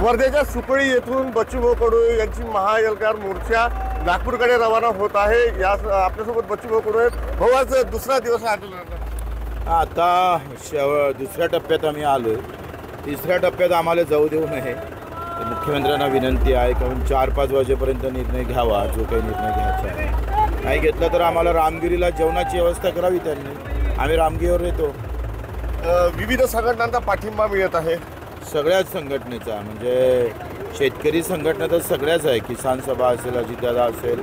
वर्ध्याच्या सुकळी येथून बच्चूभाऊ कडू यांची महाएल्गार मोर्चा नागपूरकडे रवाना होत आहे। या आपल्यासोबत बच्चूभाऊ कडू आहेत। भाऊ, आज दुसरा दिवस आंदोलनाचा। आता दुसऱ्या टप्प्यात आम्ही आलोय। तिसऱ्या टप्प्यात आम्हाला जाऊ देऊ नये, मुख्यमंत्र्यांना विनंती आहे कारण 4-5 वाजेपर्यंत निर्णय घ्यावा, जो काही निर्णय घ्यायचा आहे। नाही घेतला तर आम्हाला रामगिरीला जेवणाची व्यवस्था करावी त्यांनी। आम्ही रामगिरीवर येतो। विविध संघटनांचा पाठिंबा मिळत आहे, सगळ्याच संघटनेचा, म्हणजे शेतकरी संघटना तर सगळ्याच आहे। किसान सभा असेल, अजितदादा असेल,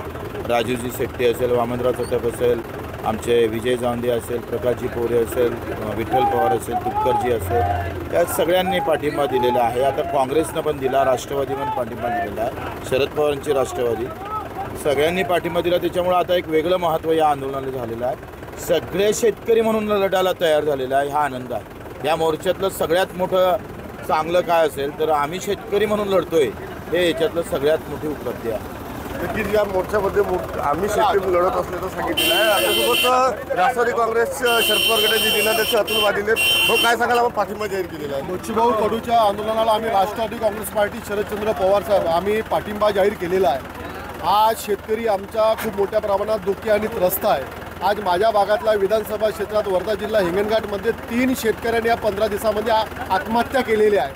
राजूजी शेट्टी असेल, वामनराव चटप असेल, आमचे विजय जावंदे असेल, प्रकाशजी पोरे असेल, विठ्ठल पवार असेल, तुपकरजी असेल, त्या सगळ्यांनी पाठिंबा दिलेला आहे। आता काँग्रेसनं पण दिला, राष्ट्रवादी पण पाठिंबा दिलेला आहे, शरद पवारांची राष्ट्रवादी, सगळ्यांनी पाठिंबा दिला। त्याच्यामुळे आता एक वेगळं महत्त्व या आंदोलनाला झालेलं आहे। सगळे शेतकरी म्हणून लढायला तयार झालेला आहे, हा आनंद आहे। या मोर्चातलं सगळ्यात मोठं चांगलं काय असेल तर आम्ही शेतकरी म्हणून लढतोय, हे याच्यातलं सगळ्यात मोठी उपलब्धी आहे। नक्कीच या मोर्चामध्ये आम्ही शेतकरी लढत असल्याचं सांगितलेलं आहे। आपल्यासोबत राष्ट्रवादी काँग्रेस शरद पवार गटाचे जिल्हाध्यक्ष अतुल वादिले, भाऊ काय सांगाल, आपण पाठिंबा जाहीर केलेला आहे। बच्चूभाऊ कडूच्या आंदोलनाला आम्ही राष्ट्रवादी काँग्रेस पार्टी शरदचंद्र पवार साहेब आम्ही पाठिंबा जाहीर केलेला आहे। आज शेतकरी आमचा खूप मोठ्या प्रमाणात दुःखी आणि त्रस्त आहे। आज माझ्या भागातल्या विधानसभा क्षेत्रात वर्धा जिल्हा हिंगणघाटमध्ये 3 शेतकऱ्यांनी या 15 दिवसामध्ये आत्महत्या केलेली आहे।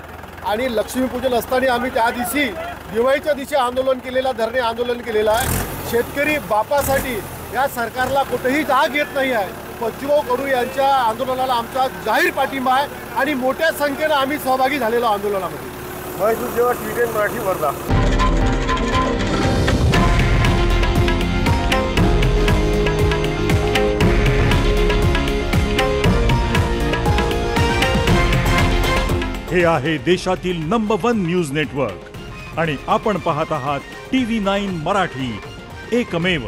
आणि लक्ष्मीपूजन असताना आम्ही त्या दिवशी दिवाळीच्या दिवशी आंदोलन केलेला, धरणे आंदोलन केलेलं आहे। शेतकरी बापासाठी या सरकारला कुठेही जाग येत नाही आहे। बच्चूभाऊ कडू यांच्या आंदोलनाला आमचा जाहीर पाठिंबा आहे आणि मोठ्या संख्येनं आम्ही सहभागी झालेलो आंदोलनामध्ये। महेश जेव्हा TVN मराठी वर्धा। हे आहे देशातील नंबर 1 न्यूज नेटवर्क आणि आपण पाहत आहात TV9 मराठी, एकमेव।